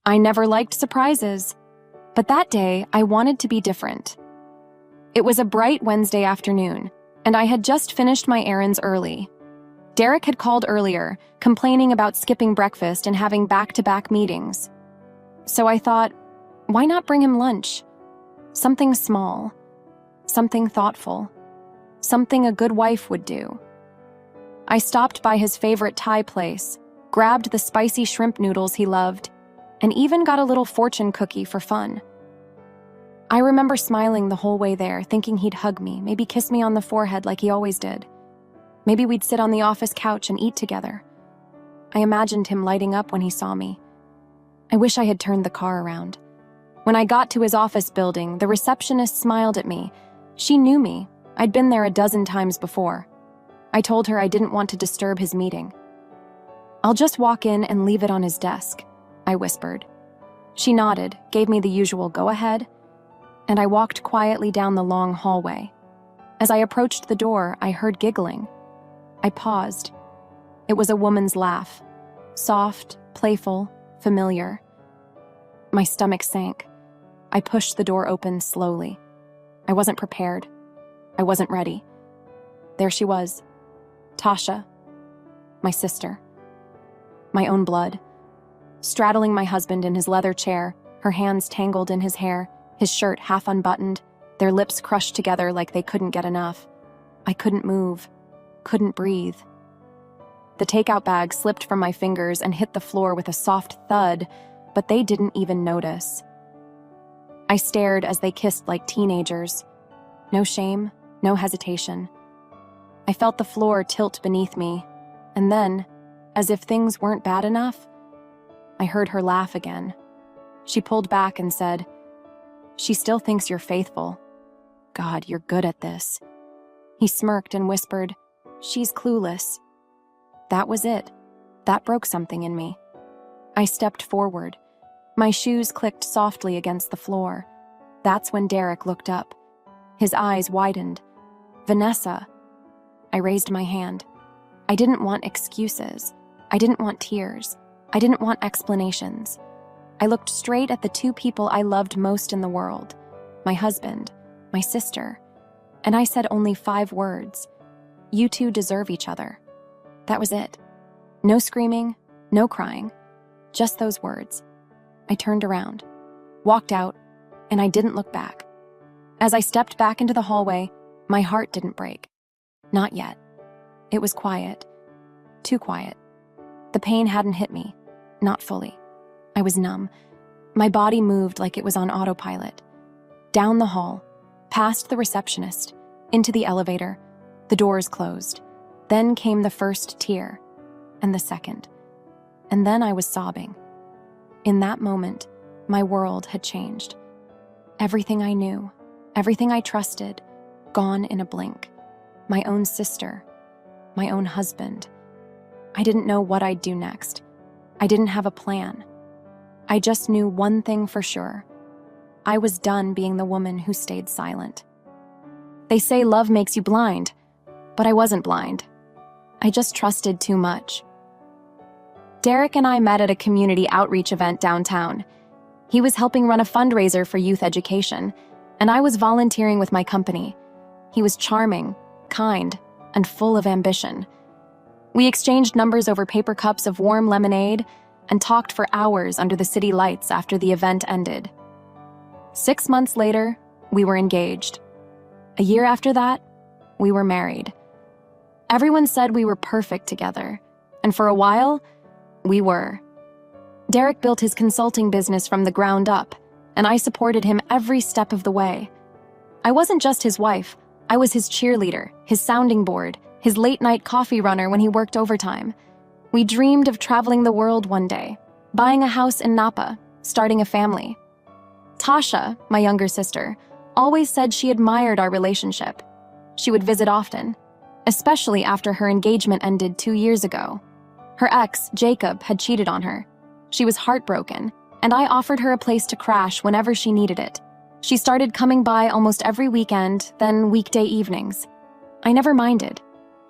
I never liked surprises, but that day I wanted to be different. It was a bright Wednesday afternoon, and I had just finished my errands early. Derek had called earlier, complaining about skipping breakfast and having back-to-back meetings. So I thought, why not bring him lunch? Something small, something thoughtful, something a good wife would do. I stopped by his favorite Thai place, grabbed the spicy shrimp noodles he loved, and even got a little fortune cookie for fun. I remember smiling the whole way there, thinking he'd hug me, maybe kiss me on the forehead like he always did. Maybe we'd sit on the office couch and eat together. I imagined him lighting up when he saw me. I wish I had turned the car around. When I got to his office building, the receptionist smiled at me. She knew me. I'd been there a dozen times before. I told her I didn't want to disturb his meeting. "I'll just walk in and leave it on his desk," I whispered. She nodded, gave me the usual go ahead, and I walked quietly down the long hallway. As I approached the door, I heard giggling. I paused. It was a woman's laugh. Soft, playful, familiar. My stomach sank. I pushed the door open slowly. I wasn't prepared. I wasn't ready. There she was. Tasha. My sister. My own blood. Straddling my husband in his leather chair, her hands tangled in his hair, his shirt half unbuttoned, their lips crushed together like they couldn't get enough. I couldn't move. Couldn't breathe. The takeout bag slipped from my fingers and hit the floor with a soft thud, but they didn't even notice. I stared as they kissed like teenagers. No shame, no hesitation. I felt the floor tilt beneath me, and then, as if things weren't bad enough, I heard her laugh again. She pulled back and said, "She still thinks you're faithful. God, you're good at this." He smirked and whispered, "She's clueless." That was it. That broke something in me. I stepped forward. My shoes clicked softly against the floor. That's when Derek looked up. His eyes widened. "Vanessa." I raised my hand. I didn't want excuses. I didn't want tears. I didn't want explanations. I looked straight at the two people I loved most in the world, my husband, my sister, and I said only 5 words. "You two deserve each other." That was it. No screaming, no crying, just those words. I turned around, walked out, and I didn't look back. As I stepped back into the hallway, my heart didn't break. Not yet. It was quiet. Too quiet. The pain hadn't hit me. Not fully. I was numb. My body moved like it was on autopilot. Down the hall, past the receptionist, into the elevator. The doors closed. Then came the first tear, and the second. And then I was sobbing. In that moment, my world had changed. Everything I knew, everything I trusted, gone in a blink. My own sister, my own husband. I didn't know what I'd do next. I didn't have a plan. I just knew one thing for sure. I was done being the woman who stayed silent. They say love makes you blind, but I wasn't blind. I just trusted too much. Derek and I met at a community outreach event downtown. He was helping run a fundraiser for youth education, and I was volunteering with my company. He was charming, kind, and full of ambition. We exchanged numbers over paper cups of warm lemonade and talked for hours under the city lights after the event ended. 6 months later, we were engaged. A year after that, we were married. Everyone said we were perfect together, and for a while, we were. Derek built his consulting business from the ground up, and I supported him every step of the way. I wasn't just his wife, I was his cheerleader, his sounding board, his late-night coffee runner when he worked overtime. We dreamed of traveling the world one day, buying a house in Napa, starting a family. Tasha, my younger sister, always said she admired our relationship. She would visit often, especially after her engagement ended 2 years ago. Her ex, Jacob, had cheated on her. She was heartbroken, and I offered her a place to crash whenever she needed it. She started coming by almost every weekend, then weekday evenings. I never minded.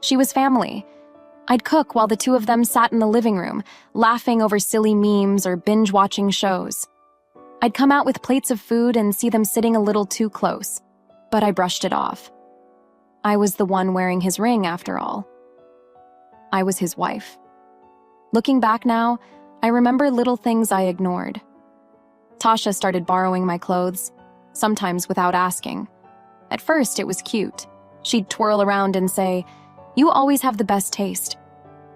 She was family. I'd cook while the two of them sat in the living room, laughing over silly memes or binge-watching shows. I'd come out with plates of food and see them sitting a little too close, but I brushed it off. I was the one wearing his ring, after all. I was his wife. Looking back now, I remember little things I ignored. Tasha started borrowing my clothes, sometimes without asking. At first, it was cute. She'd twirl around and say, "You always have the best taste."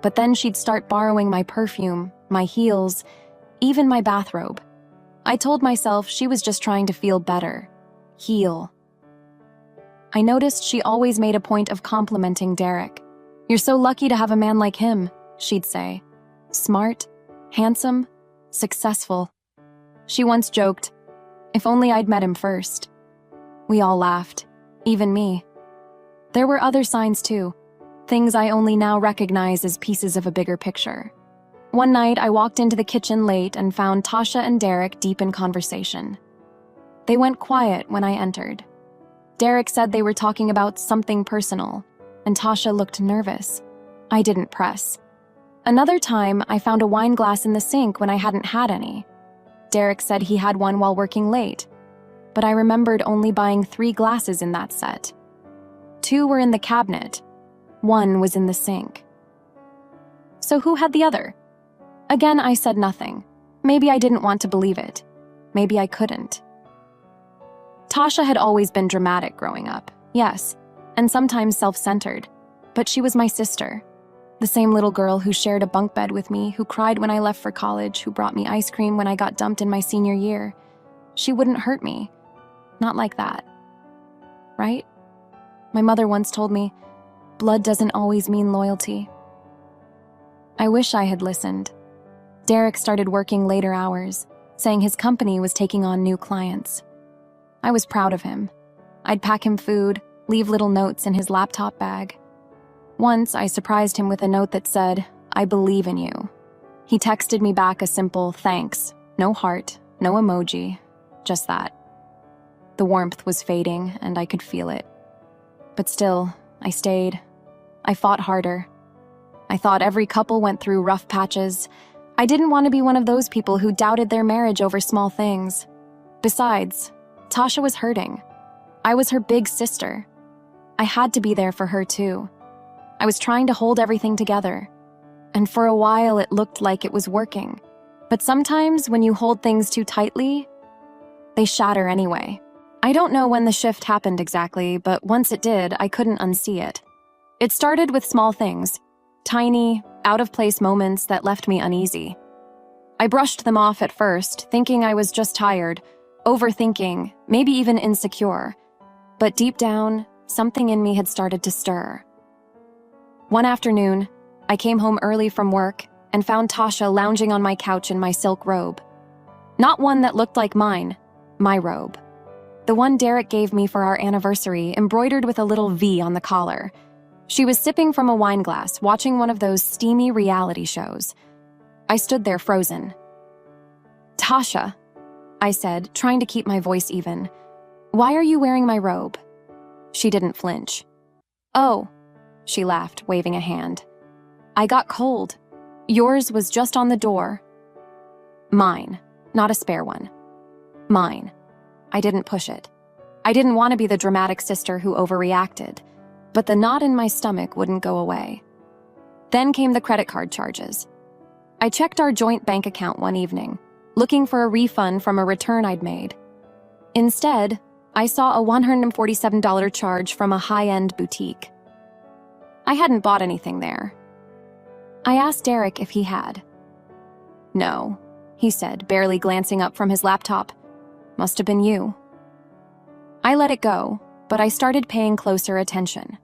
But then she'd start borrowing my perfume, my heels, even my bathrobe. I told myself she was just trying to feel better, heal. I noticed she always made a point of complimenting Derek. "You're so lucky to have a man like him," she'd say. "Smart, handsome, successful." She once joked, "If only I'd met him first." We all laughed, even me. There were other signs too, things I only now recognize as pieces of a bigger picture. One night, I walked into the kitchen late and found Tasha and Derek deep in conversation. They went quiet when I entered. Derek said they were talking about something personal, and Tasha looked nervous. I didn't press. Another time, I found a wine glass in the sink when I hadn't had any. Derek said he had one while working late, but I remembered only buying 3 glasses in that set. 2 were in the cabinet. 1 was in the sink. So who had the other? Again, I said nothing. Maybe I didn't want to believe it. Maybe I couldn't. Tasha had always been dramatic growing up, yes, and sometimes self-centered, but she was my sister. The same little girl who shared a bunk bed with me, who cried when I left for college, who brought me ice cream when I got dumped in my senior year. She wouldn't hurt me. Not like that. Right? My mother once told me, blood doesn't always mean loyalty. I wish I had listened. Derek started working later hours, saying his company was taking on new clients. I was proud of him. I'd pack him food, leave little notes in his laptop bag. Once, I surprised him with a note that said, "I believe in you." He texted me back a simple thanks, no heart, no emoji, just that. The warmth was fading, and I could feel it. But still, I stayed. I fought harder. I thought every couple went through rough patches. I didn't want to be one of those people who doubted their marriage over small things. Besides, Tasha was hurting. I was her big sister. I had to be there for her too. I was trying to hold everything together. And for a while it looked like it was working. But sometimes when you hold things too tightly, they shatter anyway. I don't know when the shift happened exactly, but once it did, I couldn't unsee it. It started with small things, tiny, out-of-place moments that left me uneasy. I brushed them off at first, thinking I was just tired, overthinking, maybe even insecure. But deep down, something in me had started to stir. One afternoon, I came home early from work and found Tasha lounging on my couch in my silk robe. Not one that looked like mine, my robe. The one Derek gave me for our anniversary, embroidered with a little V on the collar. She was sipping from a wine glass, watching one of those steamy reality shows. I stood there frozen. "Tasha," I said, trying to keep my voice even, "why are you wearing my robe?" She didn't flinch. "Oh," she laughed, waving a hand. "I got cold. Yours was just on the door." Mine, not a spare one. Mine. I didn't push it. I didn't want to be the dramatic sister who overreacted, but the knot in my stomach wouldn't go away. Then came the credit card charges. I checked our joint bank account one evening, looking for a refund from a return I'd made. Instead, I saw a $147 charge from a high-end boutique. I hadn't bought anything there. I asked Derek if he had. "No," he said, barely glancing up from his laptop. "Must have been you." I let it go, but I started paying closer attention.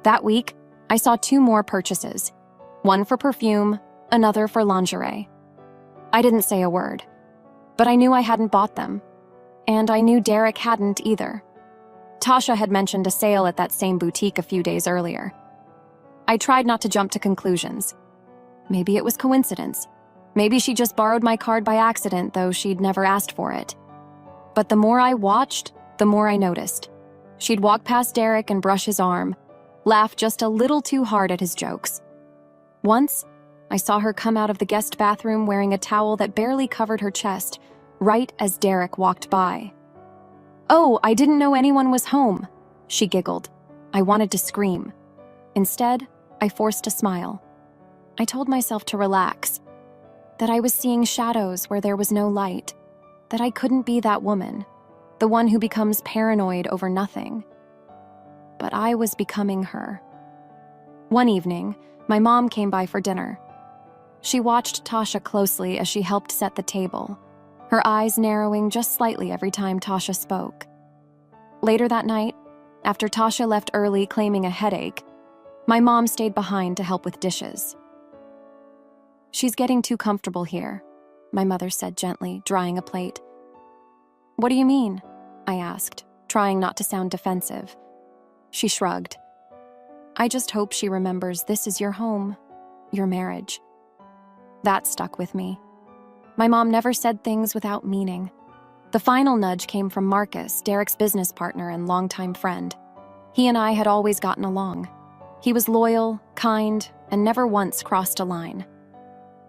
That week, I saw 2 more purchases, one for perfume, another for lingerie. I didn't say a word, but I knew I hadn't bought them, and I knew Derek hadn't either. Tasha had mentioned a sale at that same boutique a few days earlier. I tried not to jump to conclusions. Maybe it was coincidence. Maybe she just borrowed my card by accident, though she'd never asked for it. But the more I watched, the more I noticed. She'd walk past Derek and brush his arm, laugh just a little too hard at his jokes. Once, I saw her come out of the guest bathroom wearing a towel that barely covered her chest, right as Derek walked by. "Oh, I didn't know anyone was home," she giggled. I wanted to scream. Instead, I forced a smile. I told myself to relax, that I was seeing shadows where there was no light, that I couldn't be that woman, the one who becomes paranoid over nothing. But I was becoming her. One evening, my mom came by for dinner. She watched Tasha closely as she helped set the table, her eyes narrowing just slightly every time Tasha spoke. Later that night, after Tasha left early claiming a headache, my mom stayed behind to help with dishes. "She's getting too comfortable here," my mother said gently, drying a plate. "What do you mean?" I asked, trying not to sound defensive. She shrugged. "I just hope she remembers this is your home, your marriage." That stuck with me. My mom never said things without meaning. The final nudge came from Marcus, Derek's business partner and longtime friend. He and I had always gotten along. He was loyal, kind, and never once crossed a line.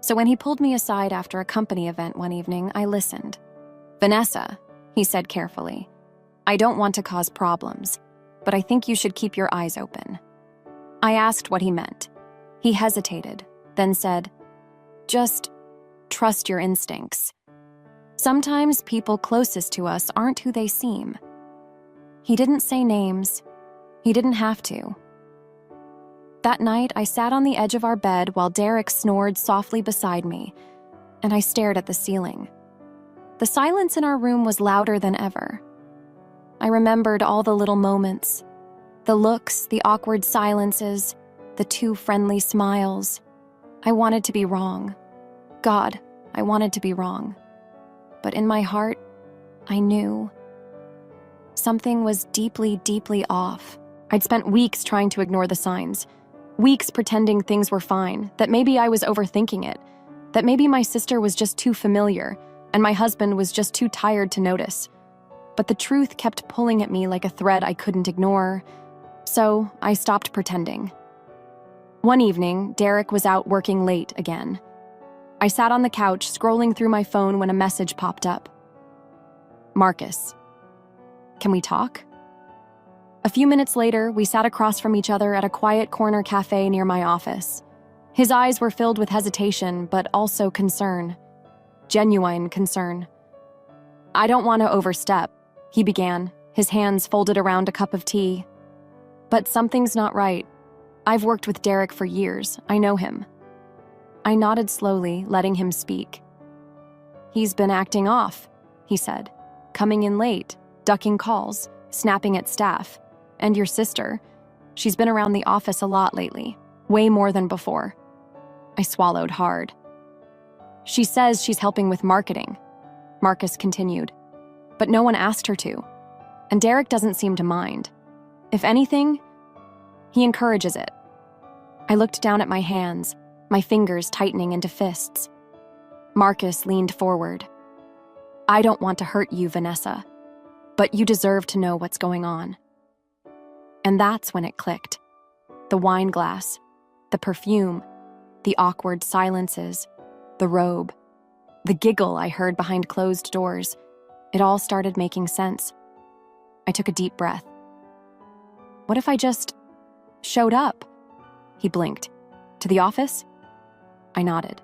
So when he pulled me aside after a company event one evening, I listened. "Vanessa," he said carefully, "I don't want to cause problems, but I think you should keep your eyes open." I asked what he meant. He hesitated, then said, "Just trust your instincts. Sometimes people closest to us aren't who they seem." He didn't say names. He didn't have to. That night, I sat on the edge of our bed while Derek snored softly beside me, and I stared at the ceiling. The silence in our room was louder than ever. I remembered all the little moments, the looks, the awkward silences, the two friendly smiles. I wanted to be wrong. God, I wanted to be wrong. But in my heart, I knew. Something was deeply, deeply off. I'd spent weeks trying to ignore the signs. Weeks pretending things were fine, that maybe I was overthinking it, that maybe my sister was just too familiar, and my husband was just too tired to notice. But the truth kept pulling at me like a thread I couldn't ignore, so I stopped pretending. One evening, Derek was out working late again. I sat on the couch scrolling through my phone when a message popped up. "Marcus, can we talk?" A few minutes later, we sat across from each other at a quiet corner cafe near my office. His eyes were filled with hesitation, but also concern. Genuine concern. "I don't want to overstep," he began, his hands folded around a cup of tea. "But something's not right. I've worked with Derek for years. I know him." I nodded slowly, letting him speak. "He's been acting off," he said, "coming in late, ducking calls, snapping at staff. And your sister, she's been around the office a lot lately, way more than before." I swallowed hard. "She says she's helping with marketing," Marcus continued, "but no one asked her to. And Derek doesn't seem to mind. If anything, he encourages it." I looked down at my hands, my fingers tightening into fists. Marcus leaned forward. "I don't want to hurt you, Vanessa, but you deserve to know what's going on." And that's when it clicked. The wine glass, the perfume, the awkward silences, the robe, the giggle I heard behind closed doors. It all started making sense. I took a deep breath. "What if I just showed up?" He blinked. "To the office?" I nodded.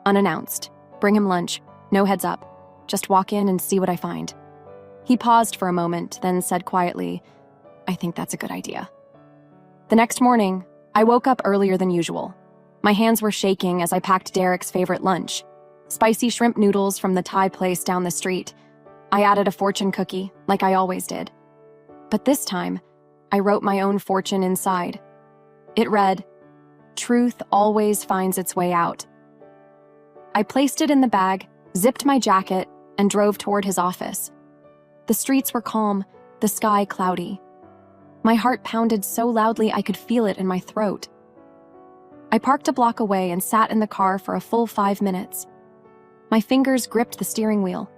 "Unannounced. Bring him lunch. No heads up. Just walk in and see what I find." He paused for a moment, then said quietly, "I think that's a good idea." The next morning, I woke up earlier than usual. My hands were shaking as I packed Derek's favorite lunch, spicy shrimp noodles from the Thai place down the street. I added a fortune cookie, like I always did. But this time, I wrote my own fortune inside. It read, "Truth always finds its way out." I placed it in the bag, zipped my jacket, and drove toward his office. The streets were calm, the sky cloudy. My heart pounded so loudly I could feel it in my throat. I parked a block away and sat in the car for a full 5 minutes. My fingers gripped the steering wheel.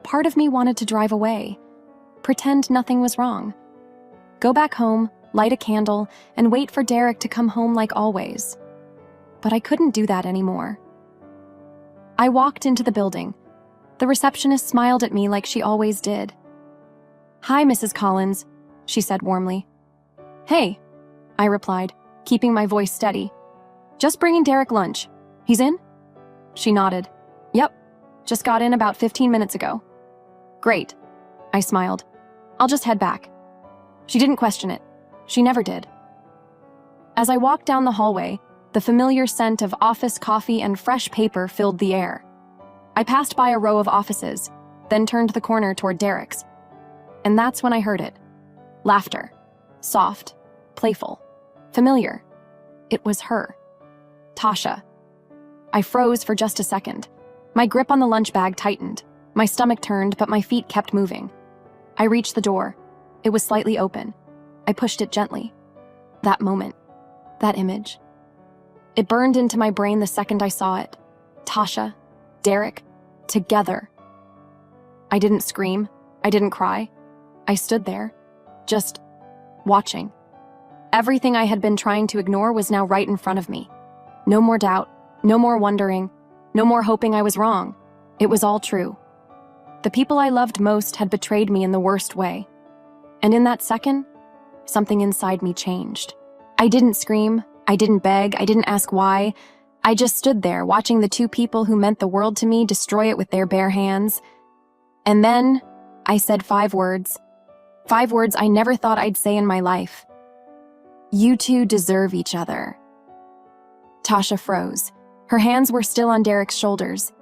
Part of me wanted to drive away, pretend nothing was wrong. Go back home, light a candle, and wait for Derek to come home like always. but I couldn't do that anymore. I walked into the building. The receptionist smiled at me like she always did. "Hi, Mrs. Collins," she said warmly. "Hey," I replied, keeping my voice steady. "Just bringing Derek lunch. He's in?" She nodded. "Yep, just got in about 15 minutes ago." "Great," I smiled. "I'll just head back." She didn't question it. She never did. As I walked down the hallway, the familiar scent of office coffee and fresh paper filled the air. I passed by a row of offices, then turned the corner toward Derek's. And that's when I heard it. Laughter. Soft, playful, familiar. It was her. Tasha. I froze for just a second. My grip on the lunch bag tightened. My stomach turned, but my feet kept moving. I reached the door. It was slightly open. I pushed it gently. That moment. That image. It burned into my brain the second I saw it. Tasha, Derek, together. I didn't scream. I didn't cry. I stood there, just watching. Everything I had been trying to ignore was now right in front of me. No more doubt, no more wondering, no more hoping I was wrong. It was all true. The people I loved most had betrayed me in the worst way. And in that second, something inside me changed. I didn't scream, I didn't beg, I didn't ask why. I just stood there watching the two people who meant the world to me destroy it with their bare hands. And then I said 5 words. 5 words I never thought I'd say in my life. "You two deserve each other." Tasha froze. Her hands were still on Derek's shoulders.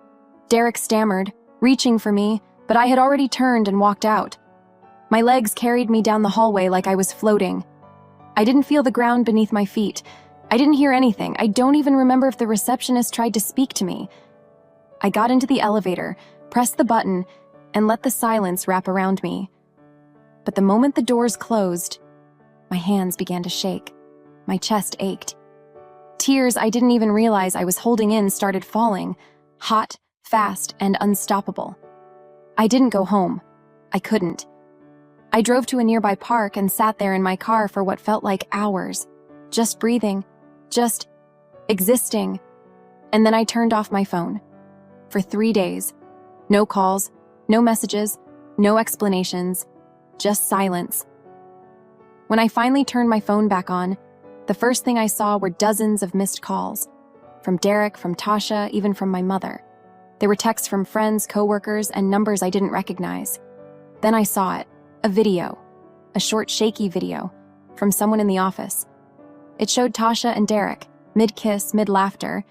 Derek stammered, reaching for me, but I had already turned and walked out. My legs carried me down the hallway like I was floating. I didn't feel the ground beneath my feet. I didn't hear anything. I don't even remember if the receptionist tried to speak to me. I got into the elevator, pressed the button, and let the silence wrap around me. But the moment the doors closed, my hands began to shake. My chest ached. Tears I didn't even realize I was holding in started falling, hot, fast, and unstoppable. I didn't go home. I couldn't. I drove to a nearby park and sat there in my car for what felt like hours, just breathing, just existing. And then I turned off my phone. For 3 days. No calls, no messages, no explanations, just silence. When I finally turned my phone back on, the first thing I saw were dozens of missed calls. From Derek, from Tasha, even from my mother. There were texts from friends, coworkers, and numbers I didn't recognize. Then I saw it. A video. A short, shaky video. From someone in the office. It showed Tasha and Derek, mid-kiss, mid-laughter,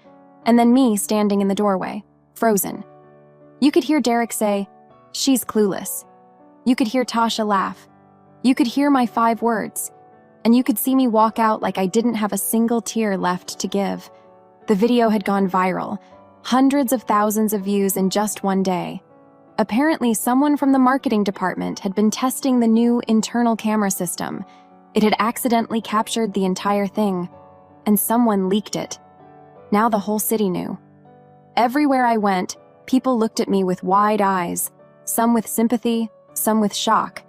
and then me standing in the doorway, frozen. You could hear Derek say, "She's clueless." You could hear Tasha laugh. You could hear my 5 words. And you could see me walk out like I didn't have a single tear left to give. The video had gone viral. Hundreds of thousands of views in just one day. Apparently, someone from the marketing department had been testing the new internal camera system. It had accidentally captured the entire thing, and someone leaked it. Now the whole city knew. Everywhere I went, people looked at me with wide eyes, some with sympathy, some with shock.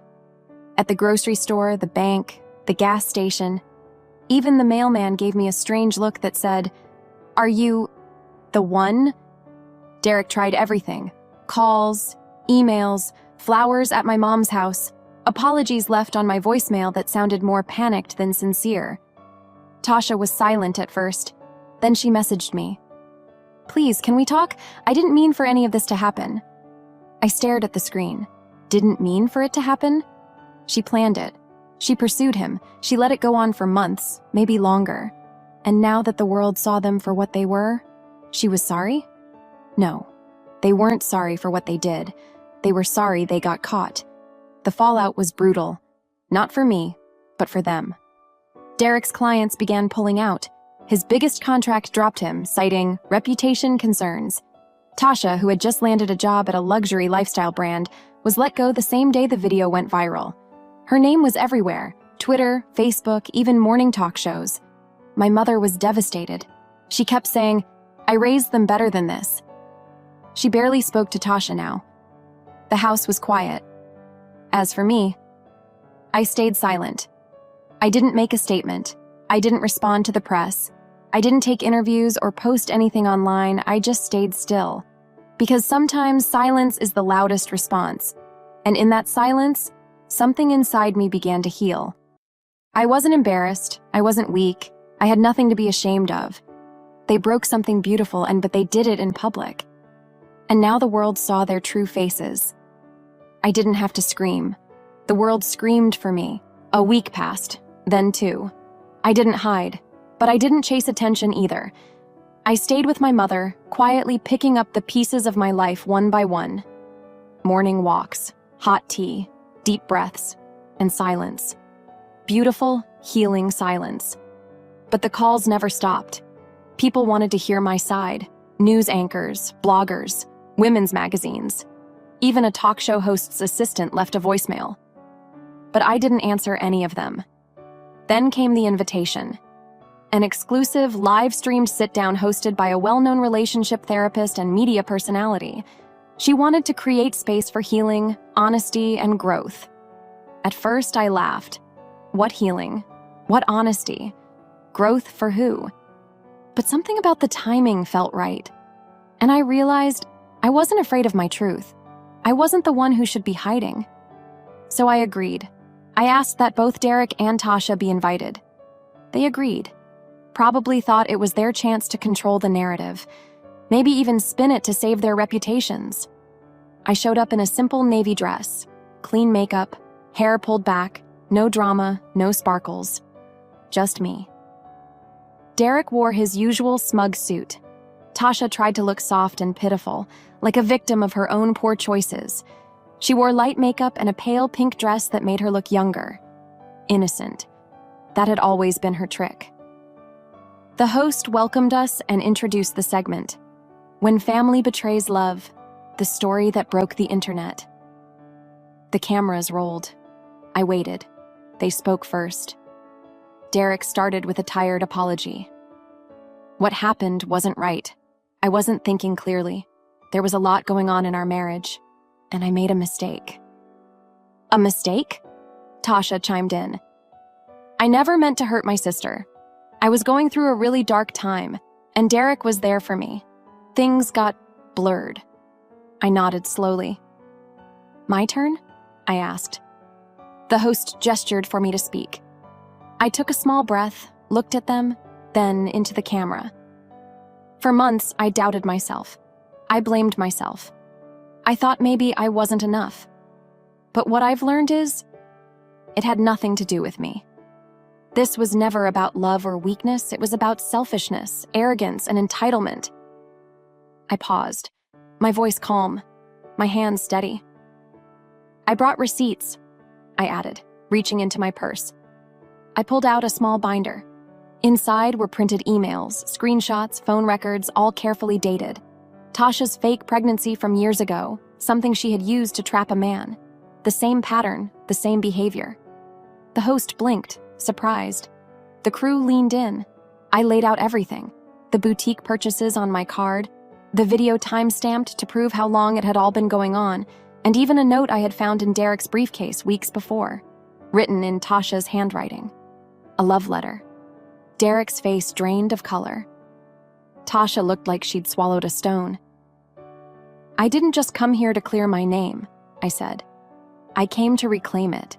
At the grocery store, the bank, the gas station. Even the mailman gave me a strange look that said, "Are you the one?" Derek tried everything. Calls, emails, flowers at my mom's house, apologies left on my voicemail that sounded more panicked than sincere. Tasha was silent at first. Then she messaged me. "Please, can we talk? I didn't mean for any of this to happen." I stared at the screen. Didn't mean for it to happen? She planned it. She pursued him. She let it go on for months, maybe longer. And now that the world saw them for what they were, she was sorry? No. They weren't sorry for what they did. They were sorry they got caught. The fallout was brutal. Not for me, but for them. Derek's clients began pulling out. His biggest contract dropped him, citing reputation concerns. Tasha, who had just landed a job at a luxury lifestyle brand, was let go the same day the video went viral. Her name was everywhere. Twitter, Facebook, even morning talk shows. My mother was devastated. She kept saying, "I raised them better than this." She barely spoke to Tasha now. The house was quiet. As for me, I stayed silent. I didn't make a statement. I didn't respond to the press. I didn't take interviews or post anything online, I just stayed still. Because sometimes silence is the loudest response. And in that silence, something inside me began to heal. I wasn't embarrassed, I wasn't weak, I had nothing to be ashamed of. They broke something beautiful, but they did it in public. And now the world saw their true faces. I didn't have to scream. The world screamed for me. A week passed, then 2. I didn't hide, but I didn't chase attention either. I stayed with my mother, quietly picking up the pieces of my life one by one. Morning walks, hot tea, deep breaths, and silence. Beautiful, healing silence. But the calls never stopped. People wanted to hear my side. News anchors, bloggers, women's magazines. Even a talk show host's assistant left a voicemail. But I didn't answer any of them. Then came the invitation. An exclusive, live-streamed sit-down hosted by a well-known relationship therapist and media personality. She wanted to create space for healing, honesty, and growth. At first, I laughed. What healing? What honesty? Growth for who? But something about the timing felt right. And I realized I wasn't afraid of my truth. I wasn't the one who should be hiding. So I agreed. I asked that both Derek and Tasha be invited. They agreed. Probably thought it was their chance to control the narrative, maybe even spin it to save their reputations. I showed up in a simple navy dress, clean makeup, hair pulled back, no drama, no sparkles. Just me. Derek wore his usual smug suit. Tasha tried to look soft and pitiful, like a victim of her own poor choices. She wore light makeup and a pale pink dress that made her look younger. Innocent. That had always been her trick. The host welcomed us and introduced the segment. When Family Betrays Love, the story that broke the internet. The cameras rolled. I waited. They spoke first. Derek started with a tired apology. What happened wasn't right. I wasn't thinking clearly. There was a lot going on in our marriage, and I made a mistake. A mistake? Tasha chimed in. I never meant to hurt my sister. I was going through a really dark time, and Derek was there for me. Things got blurred. I nodded slowly. My turn? I asked. The host gestured for me to speak. I took a small breath, looked at them, then into the camera. For months, I doubted myself. I blamed myself. I thought maybe I wasn't enough. But what I've learned is, it had nothing to do with me. This was never about love or weakness, it was about selfishness, arrogance, and entitlement. I paused, my voice calm, my hands steady. I brought receipts, I added, reaching into my purse. I pulled out a small binder. Inside were printed emails, screenshots, phone records, all carefully dated. Tasha's fake pregnancy from years ago, something she had used to trap a man. The same pattern, the same behavior. The host blinked, surprised. The crew leaned in. I laid out everything. The boutique purchases on my card, the video time-stamped to prove how long it had all been going on, and even a note I had found in Derek's briefcase weeks before, written in Tasha's handwriting. A love letter. Derek's face drained of color. Tasha looked like she'd swallowed a stone. I didn't just come here to clear my name, I said. I came to reclaim it.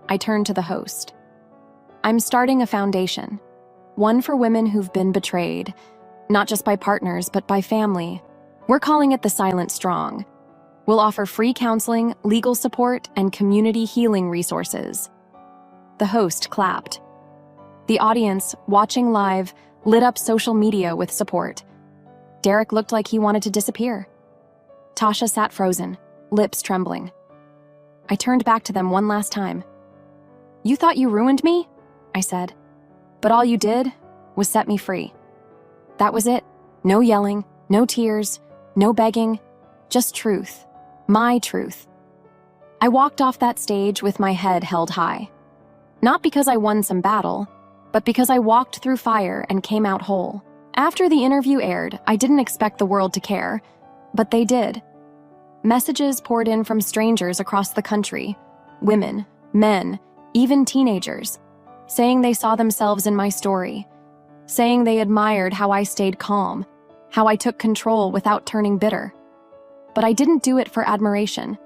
I turned to the host. I'm starting a foundation, one for women who've been betrayed, not just by partners, but by family. We're calling it the Silent Strong. We'll offer free counseling, legal support, and community healing resources. The host clapped. The audience, watching live, lit up social media with support. Derek looked like he wanted to disappear. Tasha sat frozen, lips trembling. I turned back to them one last time. You thought you ruined me? I said. But all you did was set me free. That was it. No yelling, no tears, no begging, just truth. My truth. I walked off that stage with my head held high. Not because I won some battle, but because I walked through fire and came out whole. After the interview aired, I didn't expect the world to care, but they did. Messages poured in from strangers across the country, women, men, even teenagers, saying they saw themselves in my story, saying they admired how I stayed calm, how I took control without turning bitter. But I didn't do it for admiration.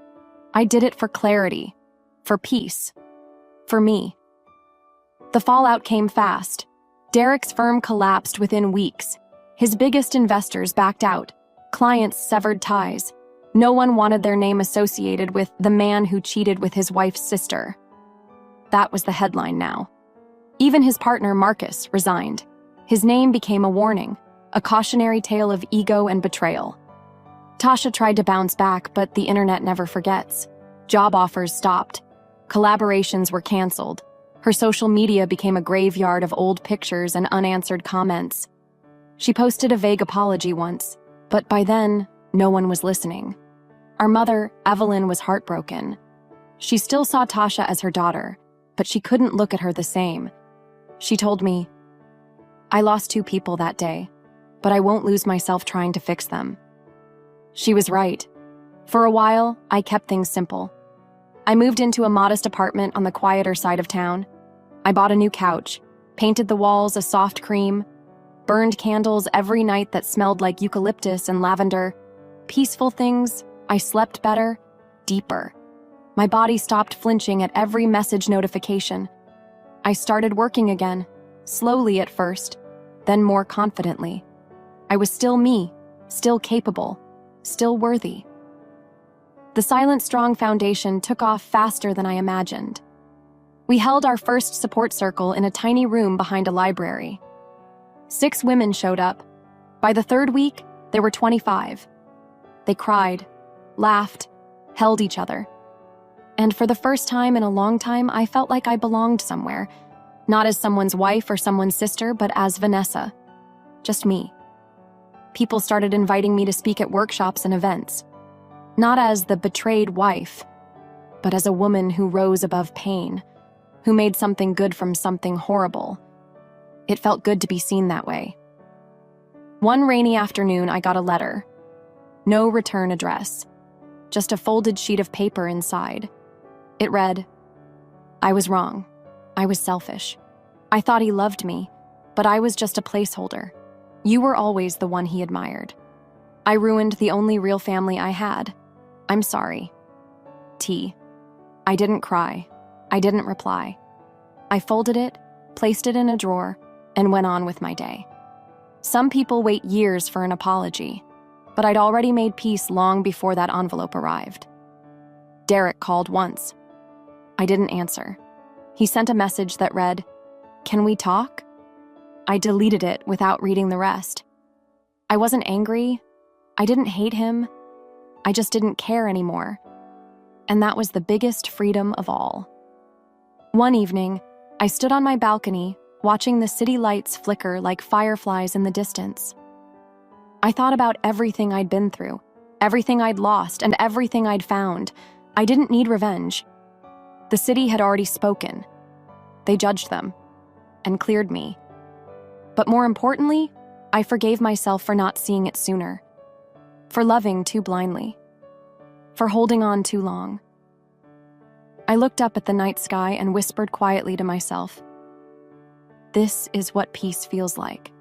I did it for clarity, for peace, for me. The fallout came fast. Derek's firm collapsed within weeks. His biggest investors backed out. Clients severed ties. No one wanted their name associated with the man who cheated with his wife's sister. That was the headline now. Even his partner, Marcus, resigned. His name became a warning, a cautionary tale of ego and betrayal. Tasha tried to bounce back, but the internet never forgets. Job offers stopped. Collaborations were canceled. Her social media became a graveyard of old pictures and unanswered comments. She posted a vague apology once, but by then, no one was listening. Our mother, Evelyn, was heartbroken. She still saw Tasha as her daughter, but she couldn't look at her the same. She told me, "I lost 2 people that day, but I won't lose myself trying to fix them." She was right. For a while, I kept things simple. I moved into a modest apartment on the quieter side of town. I bought a new couch, painted the walls a soft cream, burned candles every night that smelled like eucalyptus and lavender. Peaceful things. I slept better, deeper. My body stopped flinching at every message notification. I started working again, slowly at first, then more confidently. I was still me, still capable, still worthy. The silent, strong foundation took off faster than I imagined. We held our first support circle in a tiny room behind a library. 6 women showed up. By the 3rd week, there were 25. They cried, laughed, held each other. And for the first time in a long time, I felt like I belonged somewhere, not as someone's wife or someone's sister, but as Vanessa. Just me. People started inviting me to speak at workshops and events, not as the betrayed wife, but as a woman who rose above pain, who made something good from something horrible. It felt good to be seen that way. One rainy afternoon, I got a letter. No return address, just a folded sheet of paper inside. It read, "I was wrong. I was selfish. I thought he loved me, but I was just a placeholder. You were always the one he admired. I ruined the only real family I had. I'm sorry. T." I didn't cry. I didn't reply. I folded it, placed it in a drawer, and went on with my day. Some people wait years for an apology, but I'd already made peace long before that envelope arrived. Derek called once. I didn't answer. He sent a message that read, "Can we talk?" I deleted it without reading the rest. I wasn't angry. I didn't hate him. I just didn't care anymore. And that was the biggest freedom of all. One evening, I stood on my balcony, watching the city lights flicker like fireflies in the distance. I thought about everything I'd been through, everything I'd lost, and everything I'd found. I didn't need revenge. The city had already spoken. They judged them and cleared me. But more importantly, I forgave myself for not seeing it sooner, for loving too blindly, for holding on too long. I looked up at the night sky and whispered quietly to myself, "This is what peace feels like."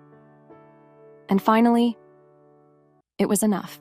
And finally, it was enough.